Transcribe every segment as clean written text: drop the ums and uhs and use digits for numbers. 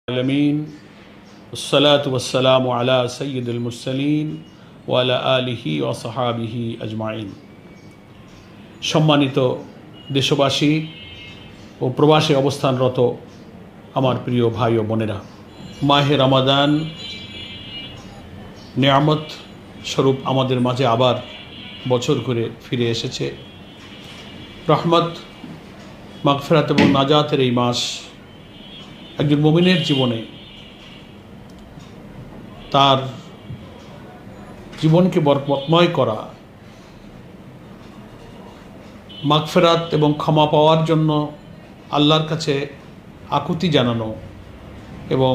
আলামিন والصلاة والسلام على سيد المرسلين وعلى آله وصحابه أجمعين। সম্মানিত দেশবাসী ও প্রবাসে অবস্থানরত আমার প্রিয় ভাই ও বোনেরা, মাহে রমাদান নিয়ামত স্বরূপ আমাদের মাঝে আবার বছর ঘুরে ফিরে এসেছে। রহমত, মাগফিরাত এবং নাজাতের এই মাস একজন মুমিনের জীবনে তার জীবনকে বরকতময় করা, মাগফিরাত এবং ক্ষমা পাওয়ার জন্য আল্লাহর কাছে আকুতি জানানো এবং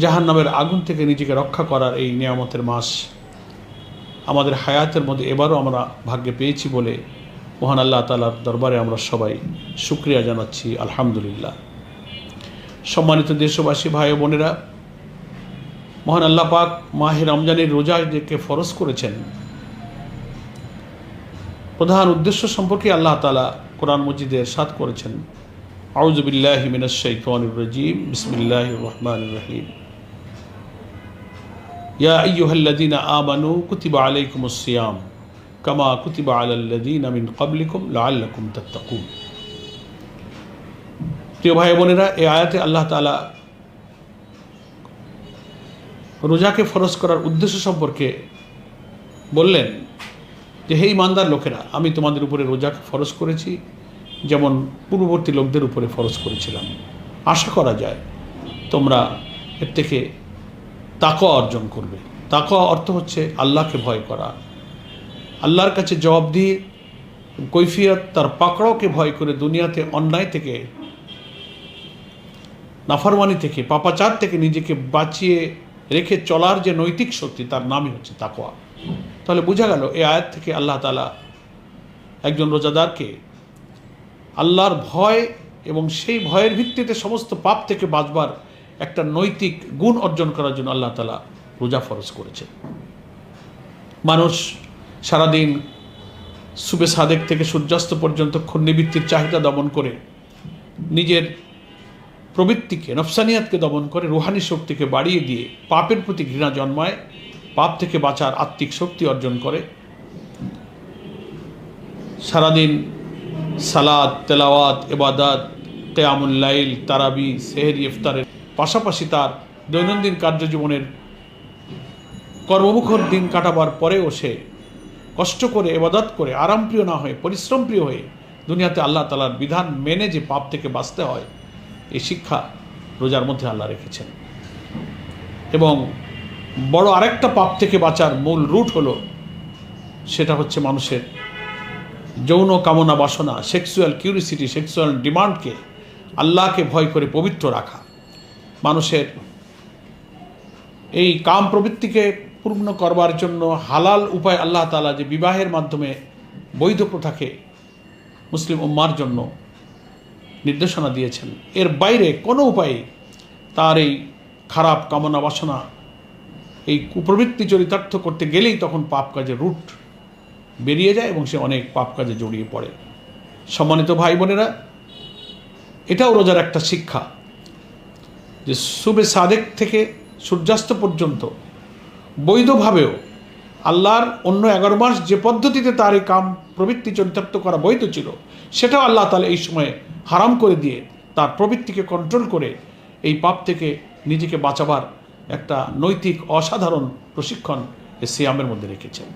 জাহান্নামের আগুন থেকে নিজেকে রক্ষা করার এই নিয়ামতের মাস আমাদের হায়াতের মধ্যে এবারও আমরা ভাগ্যে পেয়েছি বলে মহান আল্লাহ তাআলার দরবারে আমরা সবাই শুকরিয়া জানাচ্ছি, আলহামদুলিল্লাহ। সম্মানিত দেশবাসী, ভাই ও বোনেরা, মহান আল্লাহ পাক মাহে রমজানের রোজাকে ফরজ করেছেন। প্রধান উদ্দেশ্য সম্পর্কে আল্লাহ তাআলা কোরআন মজিদে ইরশাদ করেছেন, আউযু বিল্লাহি মিনাশ শাইতানির রাজীম, বিসমিল্লাহির রহমানির রহিম। ইয়া আইয়ুহাল্লাযীনা আমানু কুতিবা আলাইকুমুস সিয়াম কামা কুতিবা আলাল্লাযীনা মিন ক্বাবলিকুম লাআল্লাকুম তাত্তাকুন। প্রিয় ভাই বোনেরা, এই আয়াতে আল্লাহ তাআলা রোজাকে ফরজ করার উদ্দেশ্য সম্পর্কে বললেন যে, হে ঈমানদার লোকেরা, আমি তোমাদের উপরে রোজাকে ফরজ করেছি যেমন পূর্ববর্তী লোকদের উপরে ফরজ করেছিলাম। আশা করা যায় তোমরা এর থেকে তাকওয়া অর্জন করবে। তাকওয়া অর্থ হচ্ছে আল্লাহকে ভয় করা, আল্লাহর কাছে জবাবদিহি কৈফিয়ত তার পাকড়াওকে ভয় করে দুনিয়াতে অন্যায় থেকে, নাফরমানি থেকে, পাপাচার থেকে নিজেকে বাঁচিয়ে রেখে চলার যে নৈতিক শক্তি, তার নামই হচ্ছে তাকওয়া। তাহলে বোঝা গেল এই আয়াত থেকে আল্লাহ তাআলা একজন রোজাদারকে আল্লাহর ভয় এবং সেই ভয়ের ভিত্তিতে সমস্ত পাপ থেকে বাঁচবার একটা নৈতিক গুণ অর্জন করার জন্য আল্লাহ তাআলা রোজা ফরজ করেছে। মানুষ সারাদিন সুবে সাদেক থেকে সূর্যাস্ত পর্যন্ত ক্ষুণ্ণবৃত্তির চাহিদা দমন করে নিজের প্রবৃত্তিকে, নফসানিয়াতকে দমন করে রুহানি শক্তিকে বাড়িয়ে দিয়ে পাপের প্রতি ঘৃণা জন্মায়, পাপ থেকে বাঁচার আত্মিক শক্তি অর্জন করে। সারাদিন সালাত, তেলাওয়াত, ইবাদত, কিয়ামুল লাইল, তারাবি, সেহরি, ইফতারের পাশাপাশি তার দৈনন্দিন কার্যজীবনের কর্মমুখর দিন কাটাবার পরেও সে কষ্ট করে, ইবাদত করে, আরামপ্রিয় না হয়ে পরিশ্রমপ্রিয় হয়ে দুনিয়াতে আল্লাহ তাআলার বিধান মেনে যে পাপ থেকে বাঁচতে হয়, এই শিক্ষা রোজার মধ্যে আল্লাহ রেখেছেন। এবং বড় আরেকটা পাপ থেকে বাঁচার মূল রুট হলো, সেটা হচ্ছে মানুষের যৌন কামনা বাসনা, সেক্সুয়াল কিউরিসিটি, সেক্সুয়াল ডিমান্ডকে আল্লাহকে ভয় করে পবিত্র রাখা। মানুষের এই কাম প্রবৃত্তিকে পূর্ণ করবার জন্য হালাল উপায় আল্লাহ তাআলা যে বিবাহের মাধ্যমে বৈধ প্রথাকে মুসলিম উম্মার জন্য নির্দেশনা দিয়েছেন, এর বাইরে কোনো উপায়ে তার এই খারাপ কামনা বাসনা, এই কুপ্রবৃত্তি চরিতার্থ করতে গেলেই তখন পাপ কাজের রুট বেরিয়ে যায় এবং সে অনেক পাপ কাজে জড়িয়ে পড়ে। সম্মানিত ভাই বোনেরা, এটাও রোজার একটা শিক্ষা যে সুবে সাদেক থেকে সূর্যাস্ত পর্যন্ত বৈধভাবেও আল্লাহর অন্য 11 মাস যে পদ্ধতিতে তার এই কাম প্রবৃত্তি চরিতার্থ করা বৈধ ছিল, সেটাও আল্লাহ তাআলা এই সময়ে হারাম করে দিয়ে তার প্রবৃত্তিকে কন্ট্রোল করে এই পাপ থেকে নিজেকে বাঁচাবার একটা নৈতিক অসাধারণ প্রশিক্ষণ এই সিয়ামের মধ্যে রেখেছেন।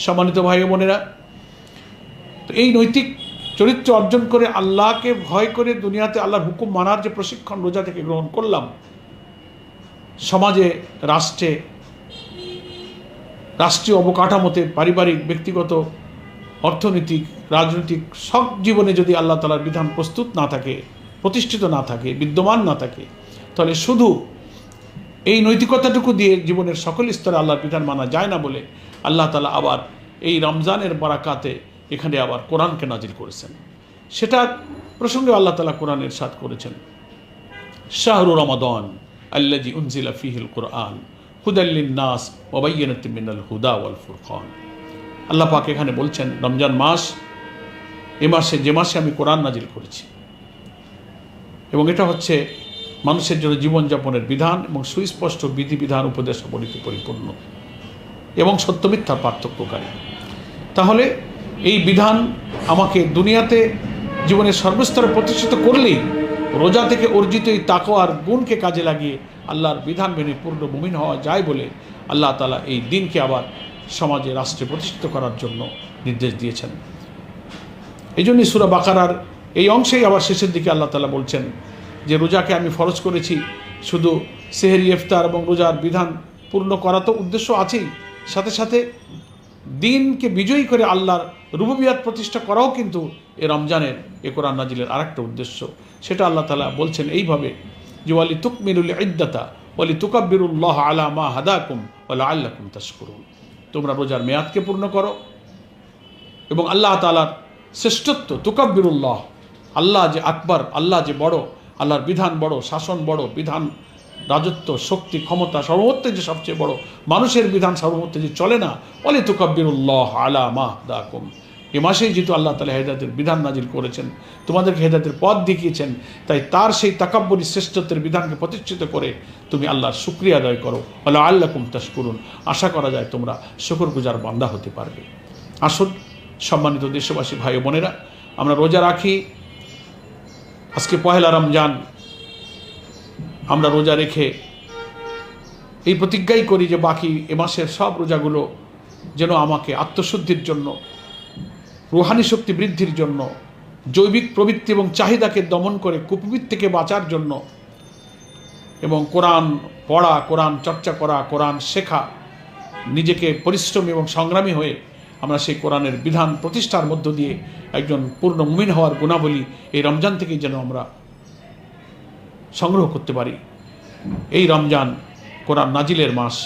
সম্মানিত ভাই ও বোনেরা, তো এই নৈতিক চরিত্র অর্জন করে আল্লাহকে ভয় করে দুনিয়াতে আল্লাহর হুকুম মানার যে প্রশিক্ষণ রোজা থেকে গ্রহণ করলাম, সমাজে, রাষ্ট্রে, রাষ্ট্রীয় অবকাঠামোতে, পারিবারিক, ব্যক্তিগত, অর্থনৈতিক, রাজনৈতিক সব জীবনে যদি আল্লাহ তাআলার বিধান প্রস্তুত না থাকে, প্রতিষ্ঠিত না থাকে, বিদ্যমান না থাকে, তাহলে শুধু এই নৈতিকতাটুকু দিয়ে জীবনের সকল স্তরে আল্লাহর বিধান মানা যায় না বলে আল্লাহ তাআলা আবার এই রমজানের বারাকাতে এখানে আবার কোরআনকে নাজিল করেছেন। সেটা প্রসঙ্গে আল্লাহ তাআলা কোরআনে ইরশাদ করেছেন, শাহরু রমাদান আল্লাযী উনজিলা ফীহিল কুরআন হুদাল লিন-নাস ওয়া বায়্যিনাতিন মিনাল হুদা ওয়াল ফুরকান। আল্লাহ পাক এখানে বলছেন, রমজান মাস, এ মাসে, যে মাসে আমি কোরআন নাজিল করেছি, এবং এটা হচ্ছে মানুষের জন্য জীবনযাপনের বিধান এবং সুস্পষ্ট বিধিবিধান উপদেশাবলীতে পরিপূর্ণ এবং সত্য মিথ্যার পার্থক্যকারী। তাহলে এই বিধান আমাকে দুনিয়াতে জীবনের সর্বস্তরে প্রতিষ্ঠিত করলেই রোজা থেকে অর্জিত এই তাকওয়ার গুণকে কাজে লাগিয়ে আল্লাহর বিধান মেনে পূর্ণ মুমিন হওয়া যায় বলে আল্লাহ তাআলা এই দিনকে আবার সমাজে রাষ্ট্রে প্রতিষ্ঠিত করার জন্য নির্দেশ দিয়েছেন। এই জন্যই সূরা বাকারার এই অংশেই আবার শেষের দিকে আল্লাহ তাআলা বলছেন যে রোজাকে আমি ফরজ করেছি শুধু সেহরি ইফতার এবং রোজার বিধান পূর্ণ করা তো উদ্দেশ্য আছেই, সাথে সাথে দিনকে বিজয়ী করে আল্লাহর রুবুবিয়াত প্রতিষ্ঠা করাও কিন্তু এ রমজানের এ কোরআন নাজিলের আরেকটা উদ্দেশ্য। সেটা আল্লাহ তাআলা বলছেন এইভাবে যে ওয়ালি তুকমিলুল ইদ্দাতা ওয়ালি তুকাব্বিরুল্লাহ আলা মা হাদাকুম ওয়া লাআল্লাকুম তাশকুরুন, তোমরা রোজার মেয়াদকে পূর্ণ করো এবং আল্লাহ তাআলার শ্রেষ্ঠত্ব, তুকাব্বিরুল্লাহ, আল্লাহ যে আকবর, আল্লাহ যে বড়, আল্লাহর বিধান বড়, শাসন বড়, বিধান রাজত্ব শক্তি ক্ষমতা সর্বমত্তে যে সবচেয়ে বড়, মানুষের বিধান সর্বমত্তে যে চলে না, ওয়ালি তুকাব্বিরুল্লাহ আলা মা হাদাকুম, এ মাসেই যেহেতু আল্লাহ তাআলা হেদায়েতের বিধান নাজিল করেছেন, তোমাদেরকে হেদায়েতের পথ দেখিয়েছেন, তাই তার সেই তাকাব্বুরি শ্রেষ্ঠত্বের বিধানকে প্রতিষ্ঠিত করে তুমি আল্লাহর শুকরিয়া আদায় করো, ওয়া লাআল্লাকুম তাশকুরুন, আশা করা যায় তোমরা শুকরগুজার বান্দা হতে পারবে। আসুন সম্মানিত দেশবাসী ভাই বোনেরা, আমরা রোজা রাখি, আজকে পহেলা রমজান, আমরা রোজা রেখে এই প্রতিজ্ঞাই করি যে বাকি এ মাসের সব রোজাগুলো যেন আমাকে আত্মশুদ্ধির জন্য, রুহানি শক্তি বৃদ্ধির জন্য, জৈবিক প্রবৃত্তি এবং চাহিদাকে দমন করে কুপ্রবৃত্তি থেকে বাঁচার জন্য এবং কোরআন পড়া, কোরআন চর্চা করা, কোরআন শেখা, নিজেকে পরিশ্রমী এবং সংগ্রামী হয়ে আমরা সেই কোরআনের বিধান প্রতিষ্ঠার মধ্য দিয়ে একজন পূর্ণ মুমিন হওয়ার গুণাবলী এই রমজান থেকেই যেন আমরা সংগ্রহ করতে পারি। এই রমজান কোরআন নাজিলের মাস,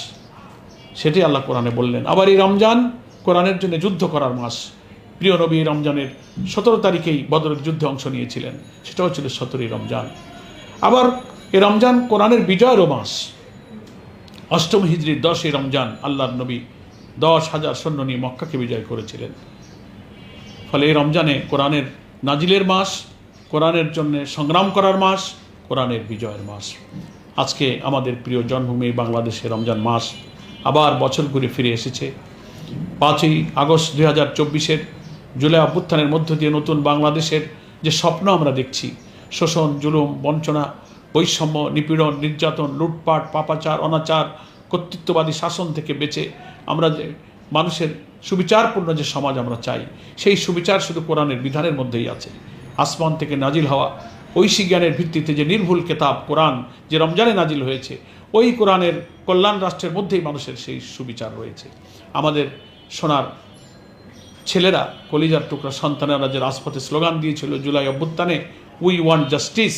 সেটাই আল্লাহ কোরআনে বললেন। আবার এই রমজান কোরআনের জন্য যুদ্ধ করার মাস। প্রিয় নবী রমজানের 17 তারিখেই বদরের যুদ্ধে অংশ নিয়েছিলেন, সেটাও ছিল 17ই রমজান। আবার এই রমজান কোরআনের বিজয়েরও মাস। 8ম হিজরির 10ই রমজান আল্লাহর নবী 10,000 সৈন্য নিয়ে মক্কাকে বিজয় করেছিলেন। ফলে এই রমজানে কোরআনের নাজিলের মাস, কোরআনের জন্য সংগ্রাম করার মাস, কোরআনের বিজয়ের মাস। আজকে আমাদের প্রিয় জন্মভূমি বাংলাদেশের রমজান মাস আবার বছর ঘুরে ফিরে এসেছে। 5ই আগস্ট 2024-এর জুলাই অভ্যুত্থানের মধ্য দিয়ে নতুন বাংলাদেশের যে স্বপ্ন আমরা দেখছি, শোষণ, জুলুম, বঞ্চনা, বৈষম্য, নিপীড়ন, নির্যাতন, লুটপাট, পাপাচার, অনাচার, কর্তৃত্ববাদী শাসন থেকে বেঁচে আমরা যে মানুষের সুবিচারপূর্ণ যে সমাজ আমরা চাই, সেই সুবিচার শুধু কোরআনের বিধানের মধ্যেই আছে। আসমান থেকে নাজিল হওয়া ঐশী জ্ঞানের ভিত্তিতে যে নির্ভুল কেতাব কোরআন, যে রমজানে নাজিল হয়েছে, ওই কোরআনের কল্যাণ রাষ্ট্রের মধ্যেই মানুষের সেই সুবিচার রয়েছে। আমাদের সোনার ছেলেরা, কলিজার টুকরা সন্তানেরা যে রাজপথে স্লোগান দিয়েছিল জুলাই অভ্যুত্থানে, উই ওয়ান্ট জাস্টিস,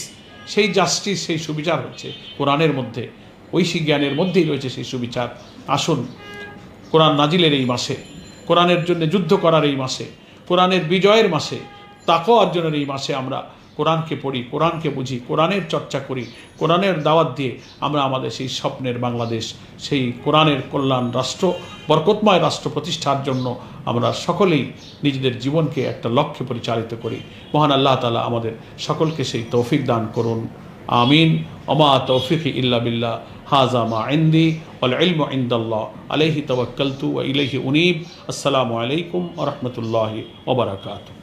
সেই জাস্টিস, সেই সুবিচার হচ্ছে কোরআনের মধ্যে, ঐশী জ্ঞানের মধ্যেই রয়েছে সেই সুবিচার। আসুন কোরআন নাজিলের এই মাসে, কোরআনের জন্য যুদ্ধ করার এই মাসে, কোরআনের বিজয়ের মাসে, তাকওয়া অর্জনের এই মাসে আমরা কোরআনকে পড়ি, কোরআনকে বুঝি, কোরআনের চর্চা করি, কোরআনের দাওয়াত দিয়ে আমরা আমাদের সেই স্বপ্নের বাংলাদেশ, সেই কোরআনের কল্যাণ রাষ্ট্র, বরকতময় রাষ্ট্র প্রতিষ্ঠার জন্য আমরা সকলেই নিজেদের জীবনকে একটা লক্ষ্যে পরিচালিত করি। মহান আল্লাহ তাআলা আমাদের সকলকে সেই তৌফিক দান করুন। আমিন। ওমা তৌফিকি ইল্লা বিল্লাহ। হাযা মা ইনদি ওয়াল ইলমু ইনদাল্লাহ আলাইহি তাওয়াক্কালতু ওয়া ইলাইহি উনীব। আসসালামু আলাইকুম ওয়া রাহমাতুল্লাহি ওয়া বারাকাতুহু।